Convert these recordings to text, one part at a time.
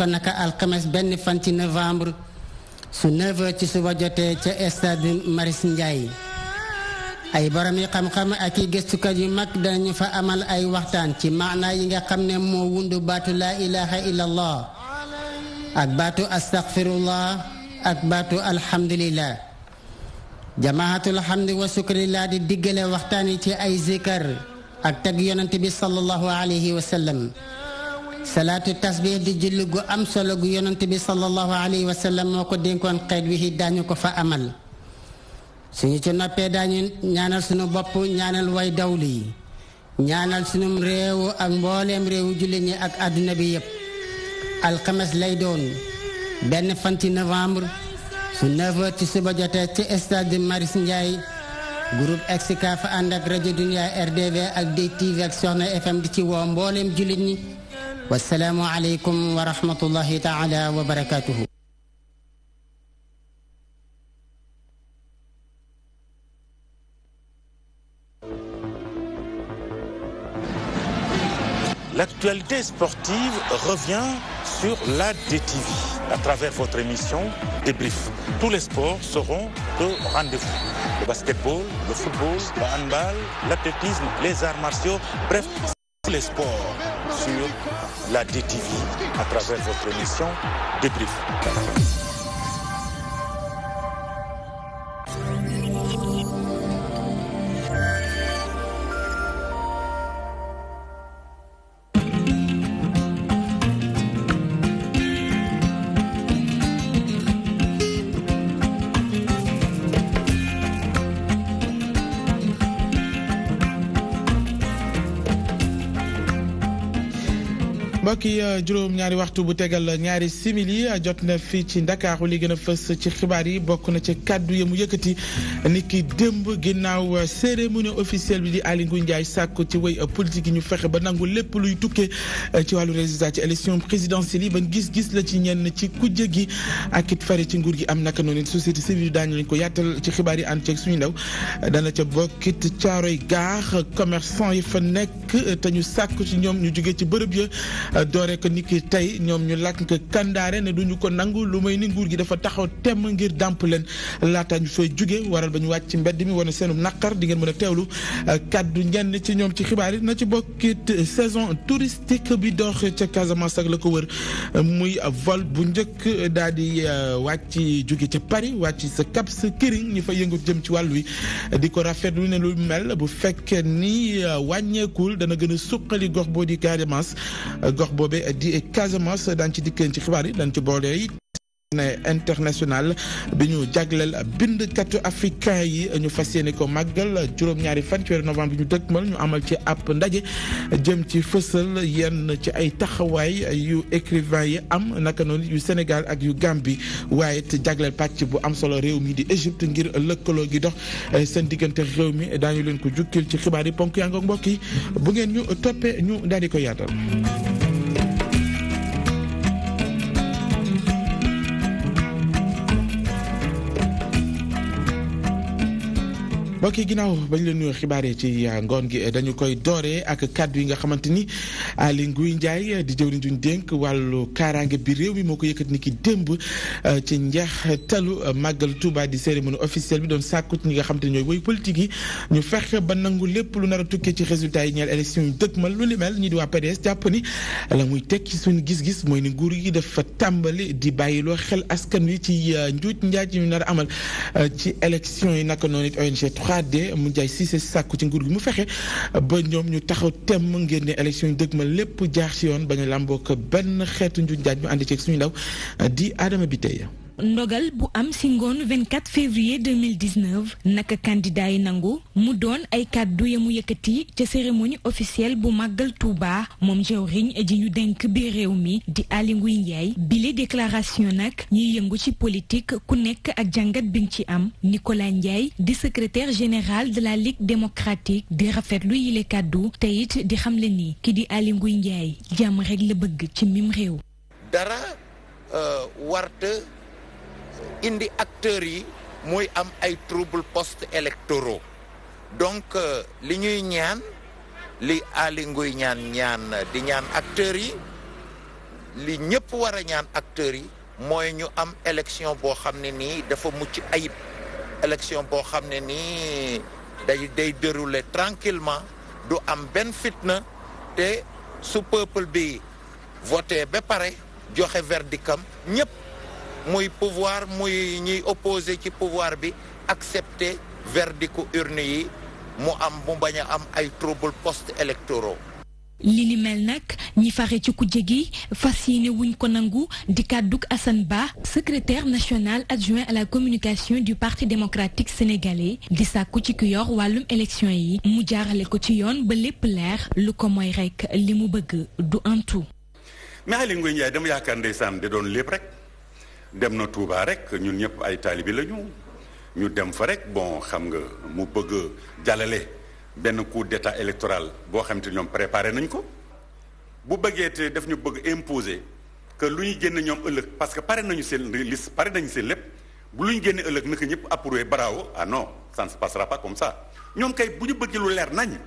ko naka alxames benn fan ci novembre su 9h ci suba jotee ca stade Marius Ndiaye ay borom yi xam-xam ak i gëstukat yu mag danañu fa amal ay waxtaan ci maanaa yi nga xam ne moo wundu baatu laa ilaha illallah ak baatu astaghfirullah ak baatu alhamdulillah jamaahatul hamdi wa sukrillah di diggale waxtaan yi ci ay zikar ak tag yonent bi sallallahu alayhi wa sallam salaatu tasbih di julli gu am solo gu yonent bi sallallahu alayhi wa sallam moo ko dénkoon xeet wi daañu ko fa amal suñu ci noppee daañu ñaanal suñu bopp ñaanal way dawlu yi ñaanal suñu réew ak mbooleem réewu julli ñi ak àdduna bi yépp alxames lay doon benn fan ci novembre su 9h ci suba jotee ci stade Marius Ndiaye groupe Excaf ànd ak rajo Dunia RDV ak DTV ak Soxna FM di ci woo mbooleem jullit ñi wasalaamu aleykum wa rahmatullahi taala wa barakatuhu. L'actualité sportive revient sur la DTV à travers votre émission Débrief. Tous les sports seront au rendez-vous. Le basketball, le football, le handball, l'athlétisme, les arts martiaux, bref, tous les sports sur la DTV à travers votre émission Débrief. mbokk yi juróom-ñaari waxtu bu tegal ñaari simili jot na fii ci Ndakaaru li gën a fës ci xibaar yi bokk na ci kàddu yi mu yëkkati niki démb ginnaaw cérémonie officielle bi di Aly Ngouille Ndiaye sàkku ci way politique yi ñu fexe ba nangu lépp luy tukkee ci wàllu résultat ci élection présidentielle yi ban gis-gis la ci ñenn ci kujje gi ak it fare ci nguur gi am naka noonu société civile daañu lañ ko yaatal ci xibaar yi ànd ceeg suñu ndaw dana ca bokkit caaroy gaax commerçant yi fa nekk te ñu sàkku ci ñoom ñu jóge ci bërëb ya doore ko niki tey ñoom ñu làkk kandaare ne duñu ko nangu lu may ni nguur gi dafa taxaw temm ngir dàmp leen laata ñu fay jóge waral ba ñu wàcc ci mbedd mi wane seenu naqar di ngeen mën a teewlu kaddu ñenn ci ñoom ci xibaar yi na ci bokkit saison touristique bi dox ca Casamance ak la ko wër muy vol bu njëkk daal di wàcc jóge ca Paris wàcc sa Cap Skirring ñu fa yëngu jëm ci wàllu wi di ko rafetlu ne lu mel bu fekkee ni wàññeekul dana gën a suqali gox boo di Casamance gox boobee di Casamance daan ci dikkeen ci xibaar yi daan ci boole yi international bi ñu jagleel bindkatu africain yi ñu fas yéene ko màggal juróom-ñaari fan ci weeru novembre bi ñu dëkkmal ñu amal ci ab ndaje jëm ci fësal yenn ci ay taxawaay yu écrivain yi am naka noonu yu Sénégal ak yu Gambie waaye it jagleel pàcc bu am solo réew mi di Égypte ngir lëkkaloo gi dox seen diggante réew mi daañu leen ko jukkil ci xibaar yi ponk yaa ngoog mbokk yi bu ngeen ñu toppee ñu daal di ko yaatal. mbokk yi ginnaaw bañ leen nuyoo xibaaree ci ngoon gi dañu koy dooree ak kàddu yi nga xamante ni Aly Ngouille Ndiaye di jëwriñ duñ dénk wàllu kaaraange bi réew mi moo ko yëkkati ni ki démb ci njeextalu màggal Touba di cérémonie officielle bi doon sàkku ci ñi nga xamante ni ñooy woy politique yi ñu fexe ba nangu lépp lu nar a tukkee ci résultat yi ñeel élection yu dëkkmal lu li mel ñi di waa PDS jàpp ni la muy teg ci suñu gis-gis mooy ni nguur yi dafa tàmbali di bàyyiloo xel askan wi ci njuuj njaaj yu nar a amal ci élection yi naka noonu it ONG 3D mu jaay Cissé sàkku ci nguur gi mu fexe ba ñoom ñu taxaw temm ngir ne élection yi dëgg ma lépp jaar ci yoon bañ a làmboo ko benn xeetu njuuj njaaj ñu àndi ceeg suñu ndaw di Adama Biteye. ndogal bu am ci ngoon 24 février 2019 naka candidat yi nangu mu doon ay kàddu ya mu yëkkati ca cérémonie officielle bu màggal Touba moom jawriñ ji ñu denk bi réew mi di Aly Ngouille Ndiaye bile déclaration nag ñiy yëngu ci politique ku nekk ak jàngat bi nga ci am Nicolas Ndiaye di secrétaire général de la Ligue démocratique di rafetlu yile kàddu te it di xamle ni ki di Aly Ngouille Ndiaye jàmm rek la bëgg ci mim réew. dara warte indi acteurs yi mooy am ay troubles post-électoraux donc li ñuy ñaan li Aly Ngouille ñaan di ñaan acteurs yi li ñëpp war a ñaan acteurs yi mooy ñu am élection boo xam ne nii dafa mucc ayib élection boo xam ne nii day dérouler tranquillement du am benn fitna te su peuple bi voté ba pare joxe verdictam ñëpp muy pouvoir muy ñuy opposé ci pouvoir bi accepter verdicu urne yi mu bañ a am ay troubles post-électoraux. li ni mel nag ñi fare ci kujje gi fas yéene wuñ ko nangu di kàddug Assane Ba secrétaire national adjoint à la communication du parti démocratique sénégalais di sàkku ci ki yor wàllum élection yi mu jaarale ko ci yoon ba lépp leer lu ko mooy rek li mu bëgg du antu. mais Aly Ngouille Ndiaye dama yaakaar ndeysaan da doon lépp rek dem na Touba rek ñun ñëpp ay taalibe lañu ñu dem fa rek bon xam nga mu bëgg jàllale benn coup d'état électoral boo xam te ñoom préparé nañ ko bu bëggee te daf ñu bëgg imposer que lu ñu génn ñoom ëllëg parce que pare nañu seen liste pare nañu seen lépp bu lu ñu génne ëllëg naka ñëpp approuvé bravo ah non ça ne se passera pas comme ça ñoom kay bu ñu bëggee lu leer nañ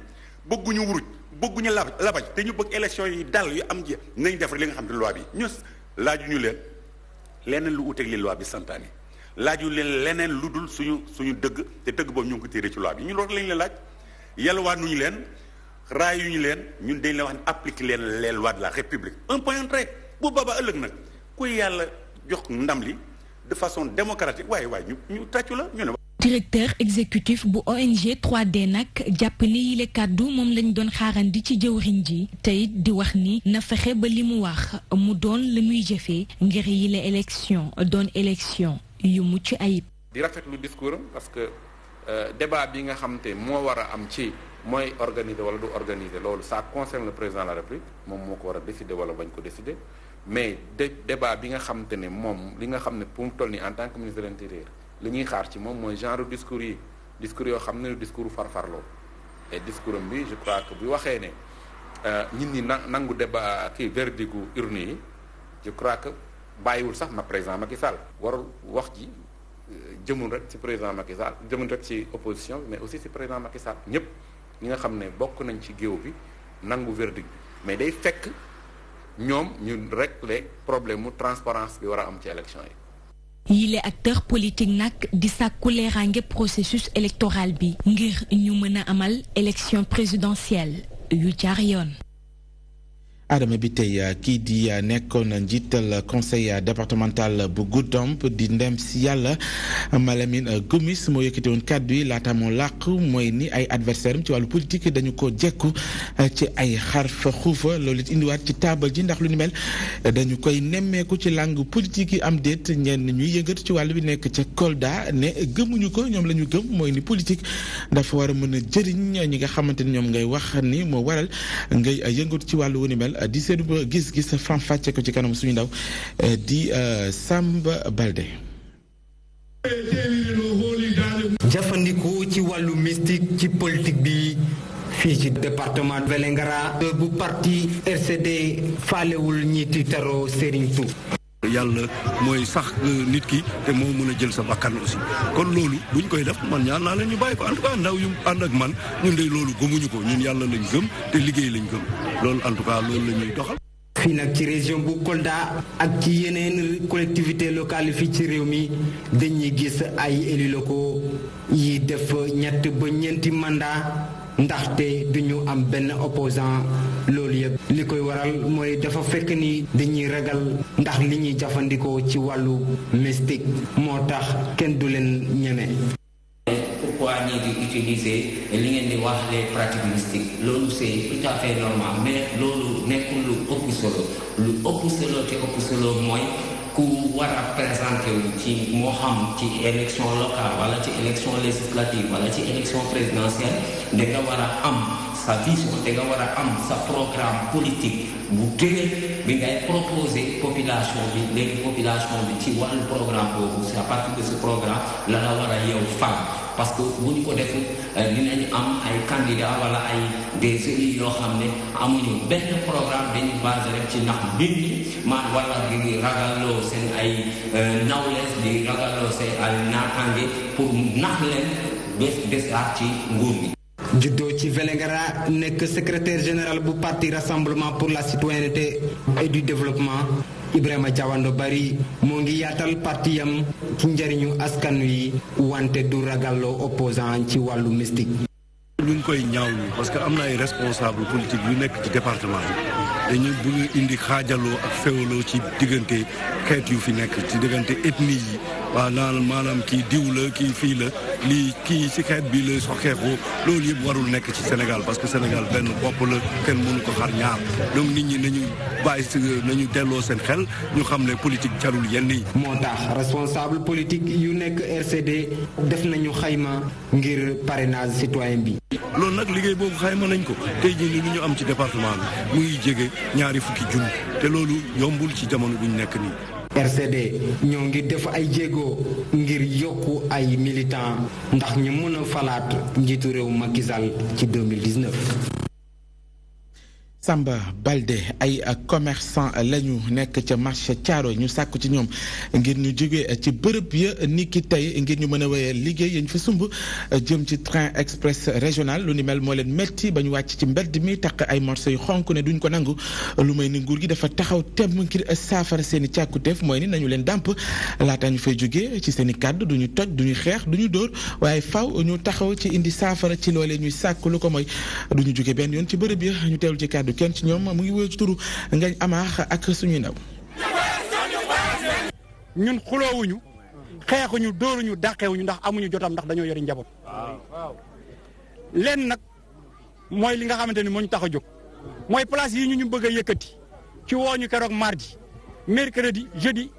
bëgguñu wuruj bëgguñu labaj te ñu bëgg élection yi dal yu am ji nañ def li nga xam ne loi bi ñu laajuñu leen leneen lu uteeg li loi bi santaane laaju leen leneen lu dul suñu dëgg te dëgg boobu ñu ngi ko tiré ci loi bi ñu loolu lañ leen laaj yalwaanuñu leen raayuñu leen ñun dañ la wax ne applique leen les lois de la république un point très bu boobaa ëllëg nag kuy yàlla jox ndam li de façon démocratique waaye ñu tàccu la ñu ne. directeur exécutif bu ONG 3D nag jàpp ni yile kàddu moom lañ doon xaarandi ci jëwriñ ji tey di wax ni na fexe ba li mu wax mu doon la muy jëfee ngir yile élection doon élection yu mucc ayib. di rafetlu discours am parce que débat bi nga xam te moo war a am ci mooy organiser wala du organiser loolu ça concerne le président de la République moom moo ko war a décider wala bañ ko décider mais débat bi nga xam te ne moom li nga xam ne pour mu toll nii en tant que ministre de l'intérieur li ñuy xaar ci moom mooy genre discours yoo xam ne discours farfarloo et discours am bi je crois que bu waxee ne nit ñi nangu débat kii verdict urne yi je crois que bàyyiwul sax ma président Macky Sall warul wax ji jëmul rek ci président Macky Sall jëmul rek ci opposition mais aussi ci président Macky Sall ñëpp ñi nga xam ne bokk nañ ci géew bi nangu verdict bi mais day fekk ñoom ñu régler problème mu transparence bi war a am ci élection yi. yile acteur politique nag di sàkku leeraange processus électoral bi ngir ñu mën a amal élection présidentielle yu jaar yoon. Adama bi tey kii di nekkoon njiital conseil départemental bu Goudomp di ndem si yàlla Malamine Gomis moo yëkkati woon kàddu yi laata moo làq mooy ni ay adversaire am ci wàllu politique dañu ko jekku ci ay xarfa xuufa loolu it indiwaat ci taabal ji ndax lu ni mel dañu koy nemmeeku ci langue politique yi am déet ñenn ñuy yëngatu ci wàllu bi nekk ca Kolda ne gëmuñu ko ñoom la ñu gëm mooy ni politique dafa war a mën a jëriñ ñi nga xamante ni ñoom ngay wax ni moo waral ngay yëngatu ci wàllu wu ni mel di seedu ba gis-gis fam fàcce ko ci kanam suñu ndaw di Samba Balde. jëfandiku ci wàllu mystique ci politique bi fii ci département Vélingara bu parti RCD faalewul ñi tiitaroo Serigne Tou. yàlla mooy sax nit ki te moo mën a jël sa bakkan aussi kon loolu buñ koy def man ñaan naa leen ñu bàyyi ko en tout cas ndaw yu ànd ak man ñun de loolu gëmuñu ko ñun yàlla lañ gëm te liggéey lañ gëm loolu en tout cas loolu la ñuy doxal. fii nag ci région bu Kolda ak ci yeneen collectivité locale fii ci réew mi dañuy gis ay élus locaux yi def ñett ba ñeenti mandat ndaxte duñu am benn opposant loolu yëpp li koy waral mooy dafa fekk ni dañuy ragal ndax li ñuy jëfandikoo ci wàllu mystique moo tax kenn du leen ñeme. Pourquoi ñii di utiliser li ngeen di wax les pratiques mystiques loolu c'est tout à fait normal mais loolu nekkul lu ëpp solo te ëpp solo mooy ku war a présenté wu ci moo xam ci élection locale wala ci élection législative wala ci élection présidentielle da nga war a am sa vision da nga war a am sa programme politique bu dëgër bi ngay proposer population bi léegi population bi ci wàllu programme boobu c'est à partir de ce programme la war a yow fal parce que bu ñu ko defee dinañu am ay candidats wala ay des élus yoo xam ne amuñu benn programme dañuy basé rek ci nax nit ñi wala di ragaloo seen ay nawlees di ragaloo seen ay naataange pour nax leen bés ci nguur gi. juddoo ci Vélingara nekk secrétaire général bu parti Rassemblement pour la citoyenneté et du développement Ibrahima Diawando Bari moo ngi yaatal partiyam ci njëriñu askan wi wante du ragalloo opposant ci wàllu mystique. ñu ngi koy ñaawlu parce que am na ay responsable politique yu nekk ci département bi dañu bëgg indi xaajaloo ak féewaloo ci diggante xeet yu fi nekk ci diggante ethnie yi waaw naan maanaam kii diw la kii fii la lii kii ci xeet bi la soxeekoo loolu yëpp warul nekk ci Sénégal parce que Sénégal benn bopp la kenn mënu ko xar ñaar donc nit ñi nañu bàyyi nañu delloo seen xel ñu xam ne politique jarul yenn yi. moo tax responsable politique yu nekk RCD def nañu xayma ngir parrainage citoyen bi. loolu nag liggéey boobu xayma nañ ko tey jii nii lu ñu am ci département bi muy jege ñaari fukki junni te loolu yombul ci jamono bi ñu nekk nii. RCD ñoo ngi def ay jéego ngir yokku ay militants ndax ñu mën a falaat njiitu réew Macky Sall ci 2019. Samba Balde ay commerçant lañu nekk ca marché Thiaroye ñu sàkku ci ñoom ngir ñu jóge ci bërëb ya niki tey ngir ñu mën a wéyal liggéey yañ fa sumb jëm ci train express régional lu ni mel moo leen metti ba ñu wàcc ci mbedd mi takk ay morceau yu xonk ne duñ ko nangu lu may ni nguur gi dafa taxaw temm ngir saafara seen i càkkuteef mooy ni nañu leen dàmp laata ñu fay jóge ci seen i kàddu duñu toj duñu xeex duñu dóor waaye faw ñu taxaw ci indi saafara ci loolee ñuy sàkk lu ko mooy duñu jóge benn yoon ci bërëb ya ñu teewlu ci kàddu kenn ci ñoom mu ngi wéy ci turu Ngañ Amaax ak suñuy ndaw. ñun xuloowuñu xeexuñu dóoruñu dàqewuñu ndax amuñu jotam ndax dañoo yori njaboot leen nag mooy li nga xamante ni moo ñu tax a jóg mooy place yi ñu bëgg a yëkkati ci wooñu keroog mardi mercredi jeudi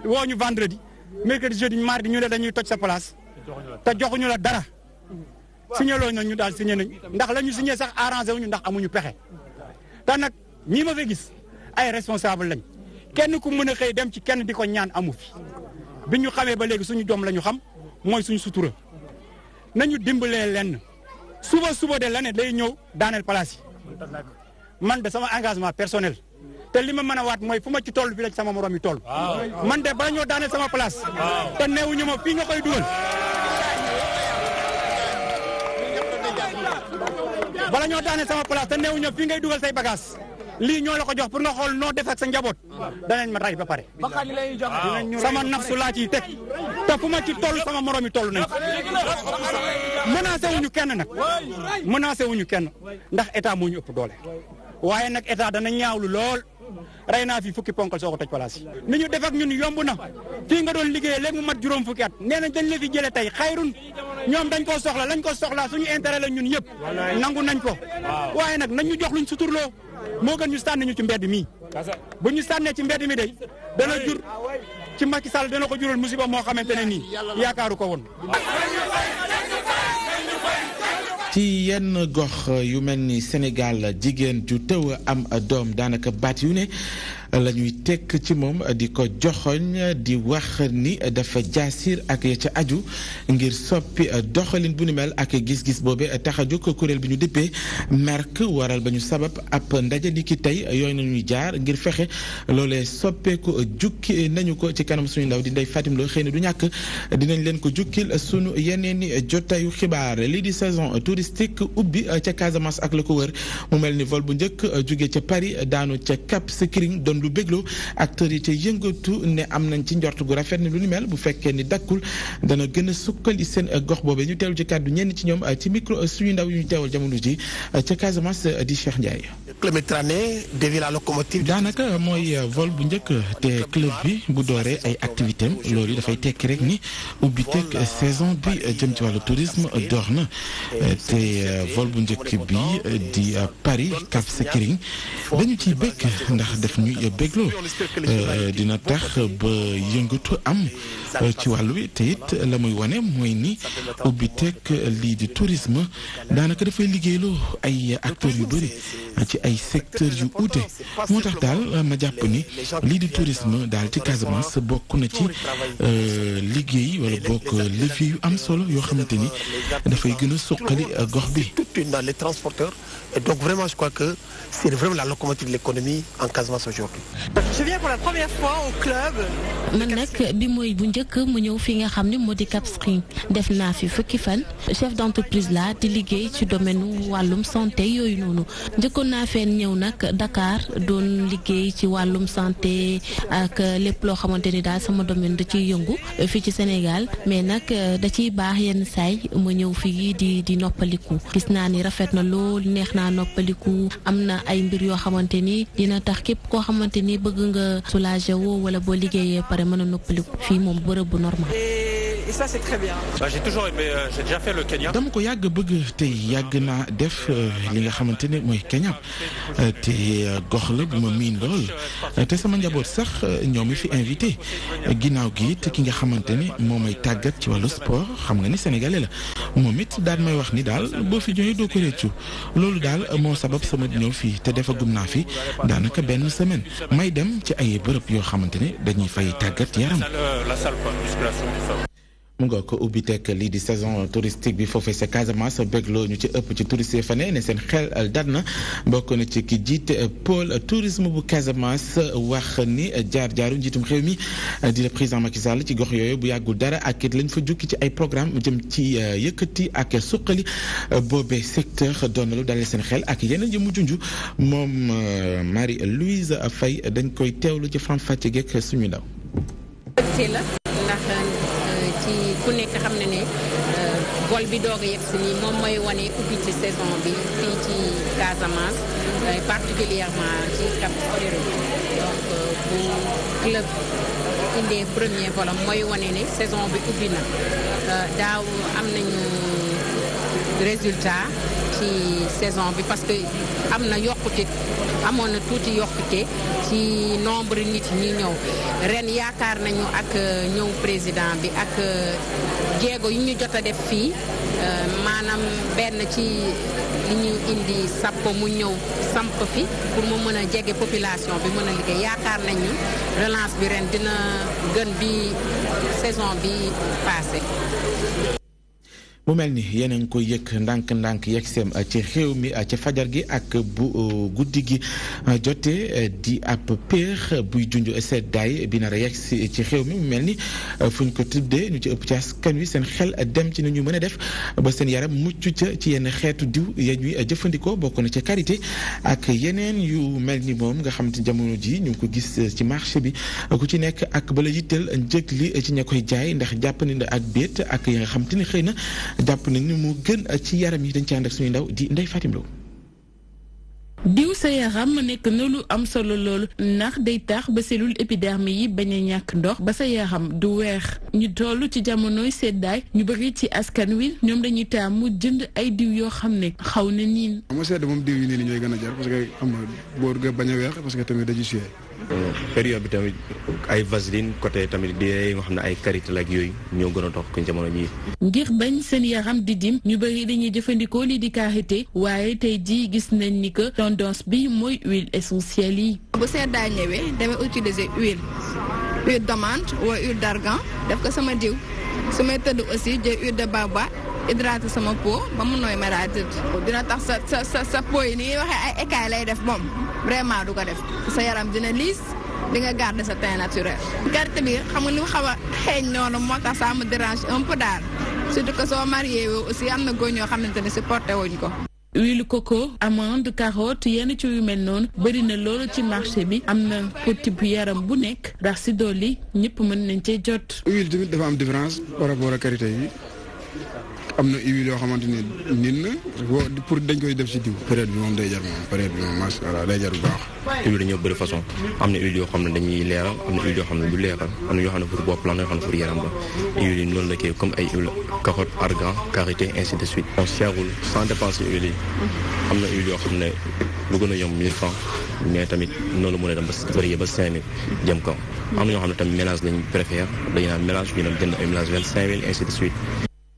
wooñu vendredi mercredi jeudi mardi ñu ne dañuy toj sa place te joxuñu la dara signé loo nañ ñu daal signé nañ ndax la ñu signé sax arrangé wuñu ndax amuñu pexe te nag ñii ma fa gis ay responsable lañ kenn ku mën a xëy dem ci kenn di ko ñaan amu fi bi ñu xamee ba léegi suñu jom la ñu xam mooy suñu sutura nañu dimbalee lenn suba de la ne day ñëw daaneel place yi man de sama engagement personnel te li ma mën a waat mooy fu ma ci toll fi la ci sama morom yi toll man de bala ñoo daaneel sama place te neewuñu ma fii nga koy dugal bala ñoo daaneel sama place te neewuñu fii ngay dugal say bagage lii ñoo la ko jox pour nga xool noo def ak sa njaboot danañ ma ray ba pare sama nafsu laa ciy teg te fu ma ci toll sama morom yi toll nañ menacé wuñu kenn nag menacé wuñu kenn ndax état moo ñu ëpp doole waaye nag état dana ñaawlu lool rey naa fi fukki ponkal soo ko toj place yi ni ñu def ak ñun yomb na fii nga doon liggéeyee léegi mu mat juróom fukki at nee nañ dañ la fi jële tey xayrun ñoom dañ koo soxla lañ ko soxlaa suñu intérêt la ñun yëpp nangu nañ ko waaye nag nañ ñu jox luñ suturloo moo gën ñu sànni ñu ci mbedd mi bu ñu sànnee ci mbedd mi day dana jur ci Macky Sall dana ko jural musiba moo xamante ne nii yaakaaru ko woon. ci yenn gox yu mel ni Sénégal jigéen ju tëw am doom daanaka baat yu ne la ñuy tekk ci moom di ko joxoñ di wax ni dafa jaasir ak ya ca aju ngir soppi doxalin bu ni mel ak gis-gis boobe tax a jóg kuréel bi ñu dippee merk waral ba ñu sabab ab ndaje ni ki tey yooyu nañuy jaar ngir fexe loolee soppeeku jukki nañu ko ci kanam suñu ndaw di Ndeye Fatim Lo xëy na du ñàkk dinañ leen ko jukkil sunu yeneen i jotayu xibaar lii di saison touristique ubbi ca Casamance ak la ko wër mu mel ni vol bu njëkk jóge ca Paris daanu ca Cap Skirring doon lu bégloo acteurs yi ca yëngatu ne am nañ ci njort gu rafet ni lu ni mel bu fekkee ni dakkul dana gën a sukkali seen gox boobee ñu teewlu ci kàddu ñenn ci ñoom ci micro suñu ndaw yu ñu teewal jamono ji ca Casamance di Cheikh Ndiaye. Club Méditerranée dévie la locomotive. daanaka mooy vol bu njëkk te club bi bu dooree ay activité am loolu dafay tekki rek ni ubbi teg saison bi jëm ci wàllu tourisme door na te vol bu njëkk bi di Paris Cap Skirring dañu ciy bëgg ndax daf ñuy bégloo dina tax ba yëngatu am ci wàllu wi te it la muy wane mooy ni ubbi teg lii di tourisme daanaka dafay liggéeyloo ay acteurs yu bëri ci ay secteurs yu uute moo tax daal ma jàpp ni lii di tourisme daal ci Casamance bokk na ci liggéey wala bokk levier yu am solo yoo xamante ni dafay gën a suqali gox bi. Dans les transporteurs et donc vraiment je crois que c'est vraiment la locomotive de l'économie en Casamance aujourd'hui. Je viens pour la première fois au club. man nag bi mooy bu njëkk mu ñëw fi nga xam ne moo di Cap Skirring def naa fi fukki fan chef d'entreprise la di liggéey ci domaine wàllum santé yooyu noonu njëkkoon naa feen ñëw nag Dakar doon liggéey ci wàllum santé ak lépp loo xamante ni daal sama domaine da ciy yëngu fii ci Sénégal mais nag da ciy baax yenn saay ma ñëw fii di noppaliku gis naa ni rafet na lool neex naa noppaliku am na ay mbir yoo xamante ni dina tax képp koo xamante ni bëgg nga soulager woo wala boo liggéeyee pare mën a noppaliku fii moom bërëb bu normal. Et ça c'est très bien. J'ai toujours aimé, j'ai déjà fait le Kenya. dama ko yàgg bëgg te yàgg naa def li nga xamante ne mooy Kenya te gox la bu ma miin lool te sama njaboot sax ñoo mi fi invité ginnaaw gi te ki nga xamante ne moo may tàggat ci wàllu sport xam nga ni sénégalais la moom it daal may wax ni daal boo fi ñëwee doo ko réccu loolu daal moo sabab sama ñëw fii te defagum naa fi daanaka benn semaine may dem ci ay bërëb yoo xamante ne dañuy fay tàggat yaram. La salle quoi, musculation tout ça. mu nga ko ubbi teg lii di saison touristique bi foofee sa Casamance bégloo ñu ci ëpp ci touristes yi fa ne seen xel dal na bokk na ci ki jiite pôle tourisme bu Casamance wax ni jaar-jaaru njiitum xew mi di le président Macky Sall ci gox yooyu bu yàggul dara ak it lañ fa jukki ci ay programme jëm ci yëkkati ak suqali boobee secteur doon na lu dalee seen xel ak yeneen yi mu junj moom Marie-Louise Faye dañ koy teewlu ci faram-fàcce geek suñu ndaw. ci ku nekk xam ne vol bi doog a yegg si nii moom mooy wane ubbi ci saison bi fii ci Casamance particulièrement ci Cap Skirring donc bu club indee premier volam mooy wane ne saison bi ubbi na daaw am nañu résultat ci saison bi parce que am na yokkute amoon na tuuti yokkute ci nombre nit ñi ñëw ren yaakaar nañu ak ñëw président bi ak jéego yu ñu jot a def fii maanaam benn ci li ñu indi sappo mu ñëw samp fi pour mu mën a jege population bi mën a liggéey yaakaar nañu relance bi ren dina gën bi saison bi passé. mu mel ni yéen a ngi koy yëg ndànk-ndànk yegg seem ci xew mi ci fajar gi ak bu guddi gi jotee di ab péex buy junj seddaay bi nar a yegg si ci xew mi mu mel ni fu ñu ko tuddee ñu ci ëpp ci askan wi seen xel dem ci ni ñu mën a def ba seen yaram mucc ca ci yenn xeetu diw ya ñuy jëfandikoo bokk na ci karité ak yeneen yu mel ni moom nga xam te jamono ji ñu ngi ko gis ci marché bi ku ci nekk ak bala yitteel njëg li ci ña koy jaay ndax jàpp ni ak béet ak yi nga xam te ni xëy na jàpp nañ ni mu gën ci yaram yi dañ ci ànd ak suñu ndaw di Ndeye Fatim Lo. diw sa yaram nekk na lu am solo loolu ndax day tax ba cellule épiderme yi bañ a ñàkk ndox ba sa yaram du weex ñu toll ci jamonoy seddaay ñu bëri ci askan wi ñoom dañuy taamu jënd ay diw yoo xam ne xaw na niin. xam nga sedd moom diw yi nii ñooy gën a jar parce que xam nga boor nga bañ a weex parce que tamit dañuy suyee. période bi tamit ay vaseline côté tamit di nga xam ne ay karité la ak yooyu ñoo gën a dox ko jamono ji ngir bañ seen yaram di dim ñu bëri dañuy jëfandikoo lii di karité waaye tey jii gis nañ ni que tendance bi mooy huile essentielle yi. bu seddaay ñëwee damay utiliser huile d'amande wala huile d'argan def ko sama diw su may tëdd aussi jël huile de baobab hydraté sama peau ba mu nooy ma daal tëdd dina tax sa peau yi ni ñuy waxee ay écailles lay def moom vraiment du ko def sa yaram dina liis di nga garder sa teint naturel. karité bi xam nga ni mu xaw a xeeñ noonu moo tax ça me dérange un peu daal surtout que soo marié woo aussi am na góor ñoo xamante ne supporté wuñ ko. huile coco amande carotte yenn ci yu mel noonu bëri na loolu ci marché bi am na pour type yaram bu nekk ndax si dolli ñëpp mën nañ cee jot. huile tamit dafa am différence par rapport ak karité yi. am na huile yoo xamante ni nit na pour dañ koy def ci diw période bi moom day jar moom période bi moom macha allah day jar bu baax. huile dañoo bëri façon am na huile yoo xam ne dañuy leeral am na huile yoo xam ne du leeral am na yoo xam ne pour bopp la am na yoo xam ne pour yaram la huile yi noonu la kii comme ay huile carotte argan karité ainsi de suite. on seerul sans dépenser huile yi am na huile yoo xam ne lu gën a yomb 1000 francs mais tamit noonu la mën a dem ba varié ba 5000 jëm kaw am na ñoo xam ne tamit mélange lañ préfère dañu naan mélange ñu dem jënd ay mélange 25000 ainsi de suite.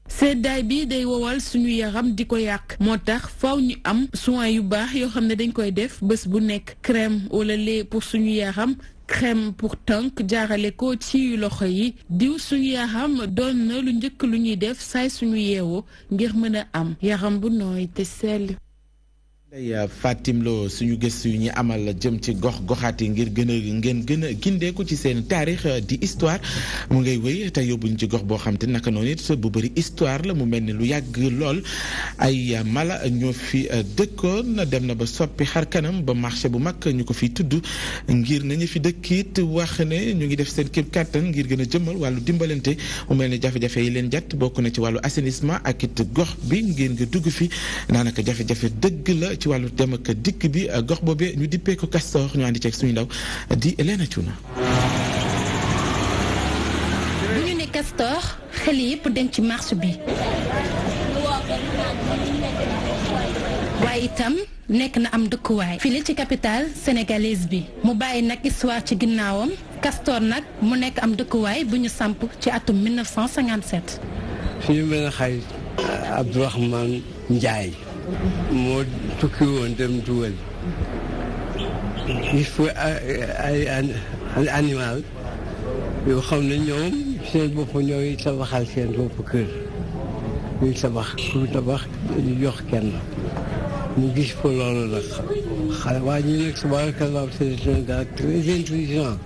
seddaay bi day wowal suñu yaram di ko yàq moo tax faw ñu am soin yu baax yoo xam ne dañ koy def bés bu nekk crème wala lait pour suñu yaram crème pour tànk jaarale ko ci loxo yi diw suñu yaram doon na lu njëkk lu ñuy def saay suñu yeewoo ngir mën a am yaram bu nooy te sell. Fatim Lo suñu gëstu yu ñu amal jëm ci gox-goxaat yi ngir ngeen gën a gindeeku ci seen taarix di histoire mu ngay wéy te yóbbuñ ci gox boo xam te naka noonu it bu bëri histoire la mu mel ni lu yàgg lool ay mala ñoo fi dëkkoon dem na ba soppi xar kanam ba marché bu mag ñu ko fi tudd ngir nañu fi dëkkit wax ne ñu ngi def seen képp kàttan ngir gën a jëmmal wàllu dimbalante mu mel ni jafe-jafe yi leen jàtt bokk na ci wàllu assainissement ak it gox bi ngeen nga dugg fi daanaka jafe-jafe dëgg la ci wàllu dem ak dikk bi gox boobee ñu dippee ko Castor ñu àndi ceeg suñu ndaw di Elena Thiouna. bu ñu ne Castor xel yëpp dem ci marché bi waaye itam nekk na am dëkkuwaay fii ci capitale sénégalaise bi mu bàyyi nag histoire ci ginnaawam Castor nag mu nekk am dëkkuwaay bu ñu samp ci atum 1957. suñu benn xarit Abdourahmane Ndiaye moo tukki woon dem tugal gis fa ay animal yoo xam ne ñoom seen bopp ñooy tabaxal seen bopp kër ñuy tabax pour tabax ñu jox kenn mu gis fa loolu nag xale waa ñi nag tabarakallah c'est un gars très intelligent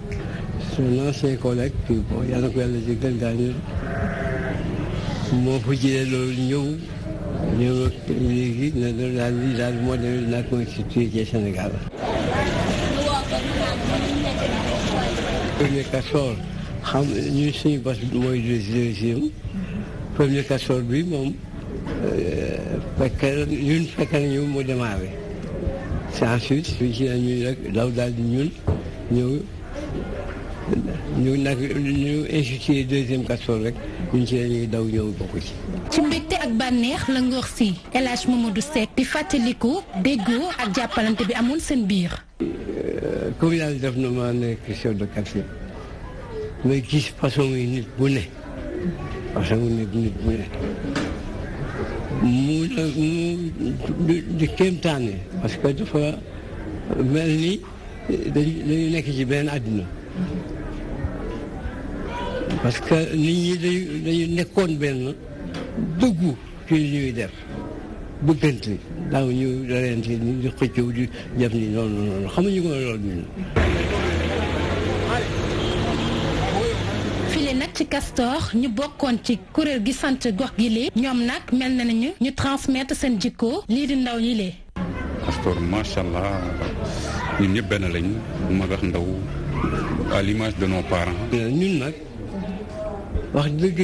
son ancien collègue puis bon yal na ko yàlla jéggal gaañu moo fa jëlee loolu ñëw léegi ne daal lii daal moo demee dinaa ko situé ci Sénégal. premier Castor xam ñun suñu bos mooy deuxième premier Castor bi moom fekk nañu mu démarré c'est ensuite fii ci nañu rek daw daal di ñun ñu institué deuxième Castor rek ñun ci lañuy daw ñëw bokk ci. ci mbégte ak bànneex la Ngor si El Hadj Mamadou Seck di fàttaliku déggoo ak jàppalante bi amoon seen biir. comme yàlla def na ma nekk chef de quartier mais gis façon yi nit bu ne mu di kéemtaane parce que dafa mel ni dañu nekk ci benn àddina parce que nit ñi dañu nekkoon benn dëggu ci li ñuy def bëggante daaw ñu reyante ni di xëccëw di def ni noonu xamuñu ko loolu ñun. file nag ci Castor ñu bokkoon ci kuréel gi sant gox gi lee ñoom nag mel na nañu ñu transmettre seen jikko lii di ndaw ñi lee. Castor macha allah ñun ñëpp benn lañu mag ak ndaw à l'image de nos parents. ñun nag wax dëgg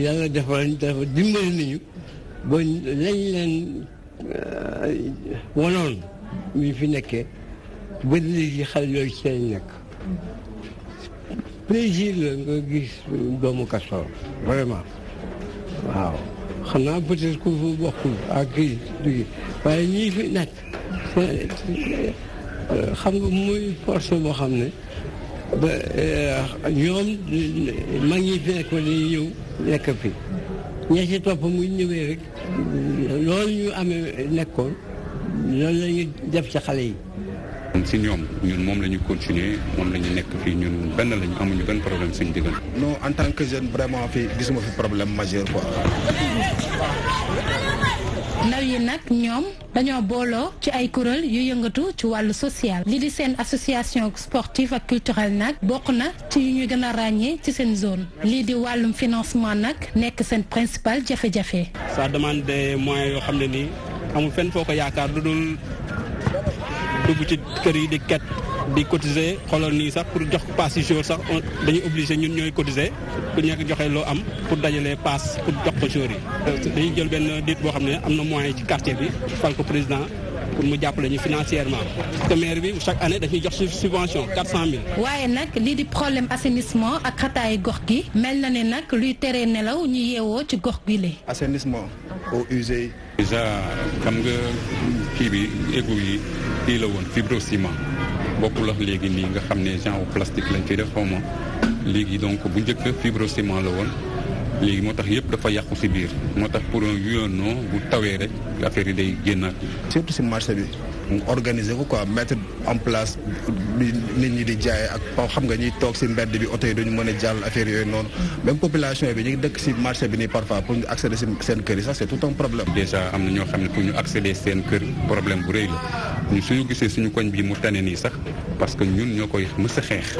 yàlla dafa dimbali nañu ba lañ leen wanoon ñu fi nekkee ba léegi xale yooyu ci lañ nekk plaisir la nga gis doomu Castor vraiment waaw xanaa peut-être que fu bokkul ak kii waaye ñii fi nekk xam nga muy force boo xam ne ba ñoom mag ñi fi nekk dañuy ñëw nekk fi ña ci topp muy ñëwee rek loolu ñu amee nekkoon loolu la ñuy def ci xale yi. si ñoom ñun moom la ñu continuer moom la ñu nekk fii ñun benn lañu amuñu benn problème suñu diggante. non en tant que jeune vraiment fii gisuma fi problème majeur quoi. ndaw yi nag ñoom dañoo booloo ci ay kuréel yu yëngatu ci wàllu social li di seen association sportive ak culturelle nag bokk na ci yu ñu gën a ràññee ci seen zone lii di wàllum financement nag nekk seen principal jafe-jafe. ça demande des moyens yoo xam ne nii amul fenn foo ko yaakaar lu dul dugg ci kër yi di ket di cotiser xoolal nii sax pour jox pass yi jour sax dañuy obligé ñun ñooy cotiser ku nekk joxe loo am pour dajalee pass pour jox ko jour yi. dañuy jël benn dit boo xam ne am na moyen ci quartier bi fal ko président pour mu jàppale ñu financièrement parce que maire bi chaque année dañuy jox subvention 400 000. waaye nag lii di problème assainissement ak xataayu gox gi mel na ne nag luy teree nelaw ñu yeewoo ci gox gi la. assainissement eaux usées. déjà xam nga kii bi égout yi kii la woon fibrociment bokkul ak léegi nii nga xam ne genre plastique lañ koy def xaw ma léegi donc bu njëkk fibrociment la woon léegi moo tax yëpp dafa yàqu si biir moo tax pour yoon bu tawee rek affaire yi day génnaat. surtout si marché bi mu organiser ko quoi mettre en place nit ñi di jaay ak xam nga ñuy toog si mbedd bi oto yi duñu mën a jàll affaire yooyu noonu même population bi ñu ngi dëkk si marché bi nii parfois pour ñu accéder si seen kër yi ça c'est tout un problème. déjà am na ñoo xam ne pour ñu accéder seen kër problème bu rëy la ñu suñu gisee suñu koñ bi mu tane nii sax parce que ñun ñoo koy mës a xeex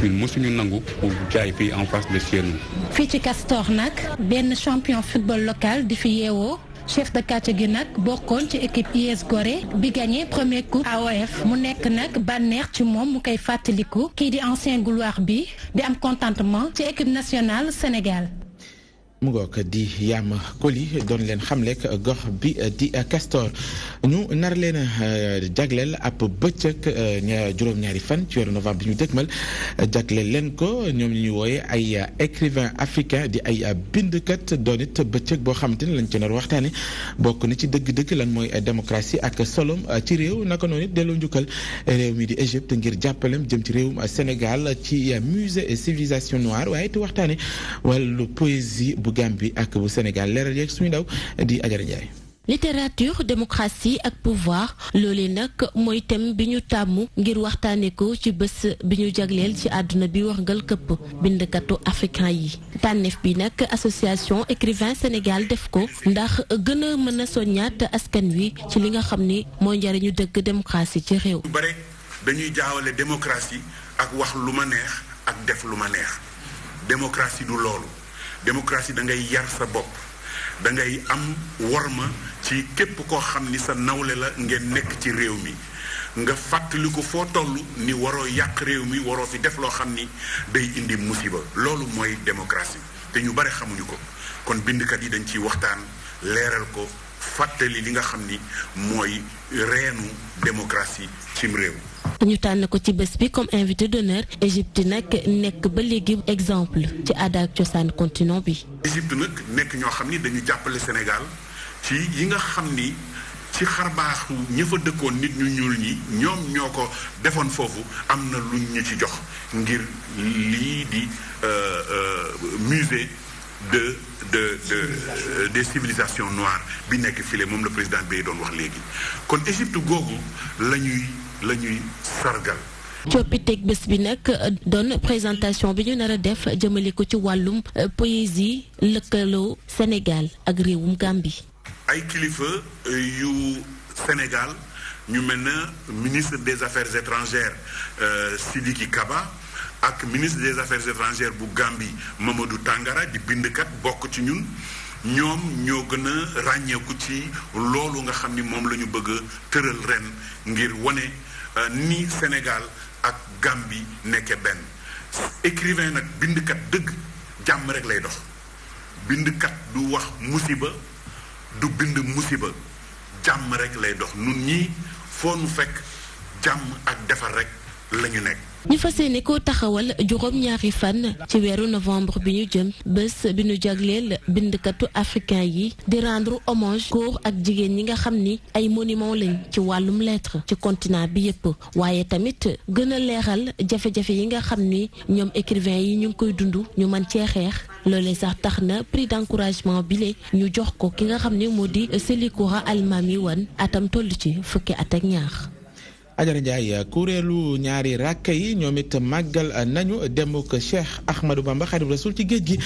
ñun mësuñu nangu pour jaay fii en face de chez nous. fii ci Castor nag benn champion football local di fi yeewoo chef de quartier gi nag bokkoon ci équipe US Gorée bi gagné premier coupe AOF mu nekk nag bànneex ci moom mu koy fàttaliku kii di ancien gloire bi di am contentement ci équipe nationale Sénégal. mu ngoog di Yama Koli doon leen xamlek gox bi di Castor ñu nar leen jagleel ab bëccëg juróom-ñaari fan ci weeru novembre bi ñu dëgmal jagleel leen ko ñoom ñu wooye ay écrivain africain di ay bindkat doon it bëccëg boo xamante ne lañ ci nar waxtaane bokk na ci dëgg-dëgg lan mooy démocratie ak solom ci réew naka noonu it delloo njukkal réew mi di Égypte ngir jàppalem jëm ci réewum Sénégal ci musée et civilisation noire waaye it waxtaane wàllu poésie bu Gambie ak bu Sénégal leeral yeeg suñu ndaw di Adjara Ndiaye. littérature démocratie ak pouvoir loolee nag mooy thème bi ñu tàmm ngir waxtaanee ko ci bés bi ñu jagleel ci àdduna bi warngal këpp bindkatu africain yi tànneef bi nag association écrivain Sénégal def ko ndax gën a mën a soññaat askan wi ci li nga xam ni mooy njariñu dëgg démocratie ci réew. lu bare dañuy jaawale démocratie ak wax lu ma neex ak def lu ma neex démocratie du loolu. démocratie da ngay yar sa bopp da ngay am worma ci képp koo xam ni sa nawle la ngeen nekk ci réew mi nga fàttaliku foo toll ni waroo yàq réew mi waroo fi def loo xam ni day indi musiba loolu mooy démocratie te ñu bare xamuñu ko kon bindkat yi dañ ciy waxtaan leeral ko fàttali li nga xam ni mooy reenu démocratie cim réew. ñu tànn ko ci bés bi comme invité d'honneur Égypte nag nekk ba léegi exemple ci aada ak cosaan continent bi. Égypte nag nekk ñoo xam ni dañu jàppale Sénégal ci yi nga xam ni ci xarbaaxu ña fa dëkkoon nit ñu ñuul ñi ñoom ñoo ko defoon foofu am na luñ ñu ci jox ngir lii di musée des civilisations noires bi nekk file moom la président bi doon wax léegi kon Égypte googu la ñuy sargal. coppiteg bés bi nag doon présentation bi ñu nar a def jëmale ko ci wàllum poésie lëkkaloo Sénégal ak réewum Gambie. ay kilifa yu Sénégal ñu mel na ministre des affaires étrangères Sidiki Kaba ak ministre des affaires étrangères bu Gambie Mamadou Tangara di bindkat bokk ci ñun ñoom ñoo gën a ràññeeku ci loolu nga xam ni moom la ñu bëgg a tëral ren ngir wane ni Sénégal ak Gambie nekke benn écrivain nag bindkat dëgg jàmm rek lay dox bindkat du wax musiba du bind musiba jàmm rek lay dox nun ñii foo nu fekk jàmm ak defar rek la ñu nekk. ñu fas yéene ko taxawal juróom-ñaari fan ci weeru novembre bi ñu jëm bés bi ñu jagleel bindkatu africain yi di rendre hommage góor ak jigéen ñi nga xam ni ay monument lañ ci wàllum lettre ci continent bi yépp waaye tamit gën a leeral jafe-jafe yi nga xam ni ñoom écrivain yi ñu ngi koy dund ñu mën cee xeex loolee sax tax na prix d'encouragement bile ñu jox ko ki nga xam ni moo di Selikoura Almami Wane atam toll ci fukki at ak ñaar. Adjara Ndiaye kuréelu ñaari rakk yi ñoom it màggal nañu demuk Cheikh Ahmadou Bamba Xaadimu Rasuul ci géej gi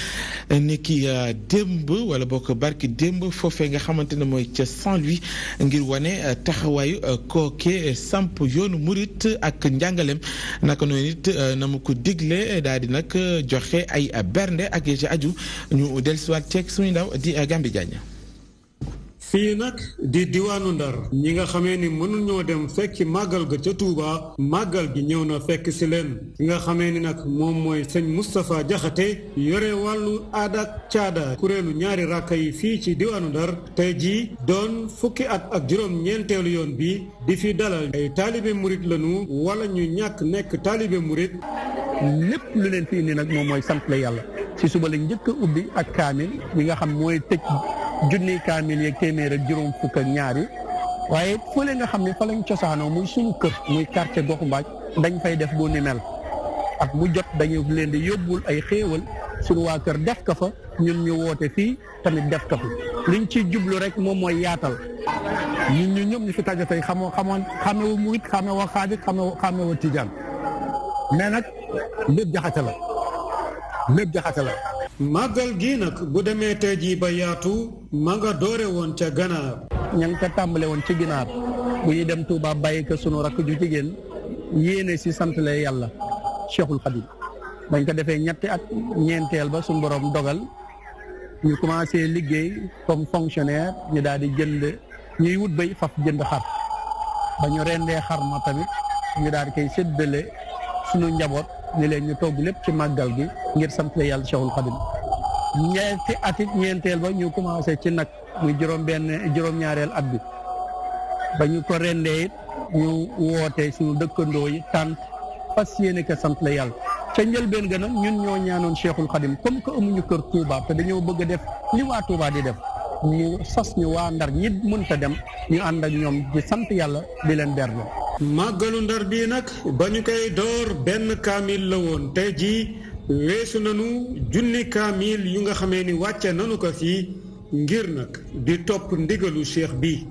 ni ki démb wala bokk barki démb foofee nga xamante ne mooy ca Saint-Louis ngir wane taxawaayu kooke samp yoonu murit ak njàngaleem naka noonu it na mu ko digle daal di nag joxe ay bernde ak ci aju ñu dellusiwaat ceeg suñu ndaw di Gambi Diagne. fii nag di diwaanu Ndar ñi nga xamee ni mënul ñoo dem fekki màggal ga ca Touba màggal gi ñëw na fekk si leen ki nga xamee ni nag moom mooy sëñ Moustapha Diakhaté yore wàllu aada ak caada kuréelu ñaari rakka yi fii ci diwaanu Ndar tey jii doon fukki at ak juróom-ñeenteelu yoon bi di fi dalal ay taalibe murit lañu wala ñu ñàkk nekk taalibe murit lépp lu leen fi indi nag moom mooy sant la yàlla ci suba la njëkk a ubbi ak kaamil yi nga xam mooy tëj junni kaamil yeeg téeméer ak juróom fukk ak ñaari waaye fële nga xam ne fa lañ cosaanoo muy suñu kër muy quartier Goxu Mbaaj dañ fay def bu ni mel ak mu jot dañu leen di yóbbul ay xéewal suñu waa kër def ka fa ñun ñu woote fii tamit def ka fa liñ ci jublu rek moom mooy yaatal ñun ñu ñëpp ñu fi taja tey xamewu murit xamewoo xaadir xamewoo tijaan mais nag lépp jaxate la màggal gi nag bu demee tey jii ba yaatu ma nga doore woon ca ganaar ña ngi ko tàmbale woon ci ginaar bu ñuy dem Touba bàyyi ko sunu rakk ju jigéen yéene si sant la yàlla Cheikhul Khadim bañ ko defee ñetti at ñeenteel ba suñu borom dogal ñu commencé liggéey comme fonctionnaire ñu daal di jënd ñuy wut bay faf jënd xar ba ñu rendee xar ma tamit ñu daal di koy séddale suñu njaboot ni leen ñu togg lépp ci màggal gi ngir sant la yàlla Cheikhul Khadim ñeenti at it ñeenteel ba ñu commencé ci nag muy juróom-ñaareel at bi ba ñu ko rendee it ñu woote suñu dëkkandoo yi tànt fas yéene ko sant la yàlla ca njëlbeen gën a ñun ñoo ñaanoon Cheikhul Khadim comme que amuñu kër Touba te dañoo bëgg a def li waa Touba di def ñu sas ñu waa Ndar ñi mënta dem ñu ànd ak ñoom di sant yàlla di leen berne màggalu Ndar bii nag ba ñu koy door benn kaamil la woon tey jii weesu nanu junni kaamil yu nga xamee ni wàcce nanu ko fii ngir nag di topp ndigalu cheikh bi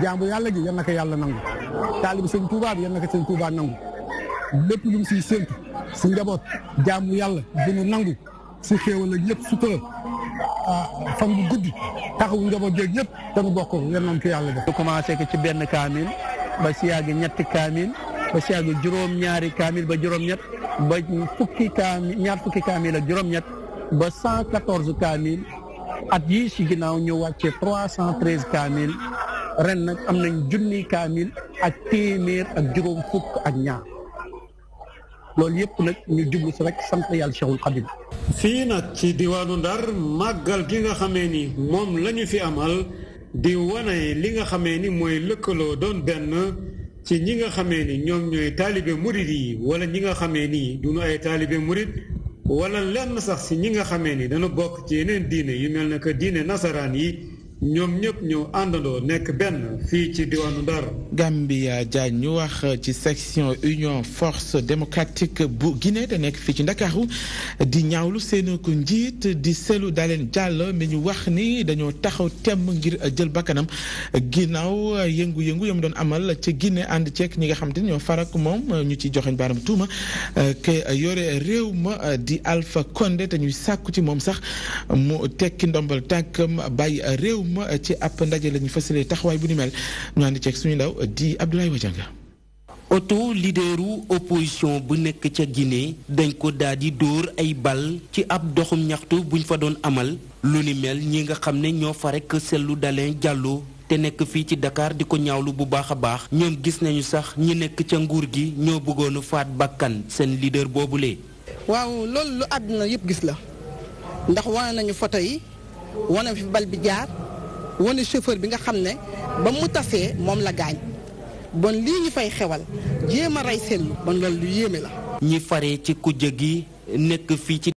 jaamu yàlla gi yal na ko yàlla nangu taalibu sëñ Touba bi yal na ko sëñ Touba nangu lépp lu mu siy séntu si njaboot jaamu yàlla bu nu nangu si xéewal la ñëpp sutura fan bu guddi taxawu njaboot jeeg ñëpp te nu bokk yal nañ ko yàlla def. ñu commencé ko ci benn kaamil ba si yàgg ñetti kaamil ba si yàgg juróom-ñaari kaamil ba juróom-ñett ba ñaar fukki kaamil ak juróom-ñett ba 114 kaamil at yii si ginnaaw ñu wàcce 313 kaamil ren nag am nañ junni kaamil ak téeméer ak juróom fukk ak ñaar loolu yëpp nag ñu jublu si rek sant yàlla Cheikhul Khadim. fii nag ci diwaanu Ndar màggal gi nga xamee ni moom la ñu fi amal di wane li nga xamee ni mooy lëkkaloo doon benn ci ñi nga xamee ni ñoom ñooy taalibe murid yi wala ñi nga xamee ni duñu ay taalibe murid wala lenn sax si ñi nga xamee ni dana bokk ci yeneen diine yu mel ne que diine nasaraan yi ñoom ñëpp ñoo àndandoo nekk benn fii ci diwaanu Ndar. Gambia Diagne ñu wax ci section Union Force démocratique bu Guinée te nekk fii ci Ndakaaru di ñaawlu seen ko njiit di Cellou Dalein Diallo mi ñu wax ni dañoo taxaw temm ngir jël bakkanam ginnaaw yëngu-yëngu yam doon amal ci Guinée ànd ceeg ñi nga xam te ñoo farak moom ñu ci joxeñ baaram tuuma ke yore réew ma di Alpha Condé te ñuy sàkku ci moom sax mu tekki ndombal tànkam bàyyi réew ci ab ndaje la ñu fësalee taxawaay bu ni mel ñu ànd ceeg suñu ndaw di Abdoulaye Wadianga. auto leaderu opposition bu nekk ca Guinée dañ ko daal di dóor ay bal ci ab doxum ñaxtu buñ fa doon amal lu ni mel ñi nga xam ne ñoo fa rek Cellou Dalein Diallo te nekk fii ci Dakar di ko ñaawlu bu baax a baax ñoom gis nañu sax ñi nekk ca nguur gi ñoo bëggoon faat bakkan seen leader boobulee. waaw loolu lu àdduna yëpp gis la ndax wane nañu photo yi wane fi bal bi jaar. wane chauffeur bi nga xam ne ba mu tasee moom la gaañ bon lii ñu fay xewal jéem a rey Cellou bon loolu lu yéeme la. ñi faree ci kujje gi nekk fii ci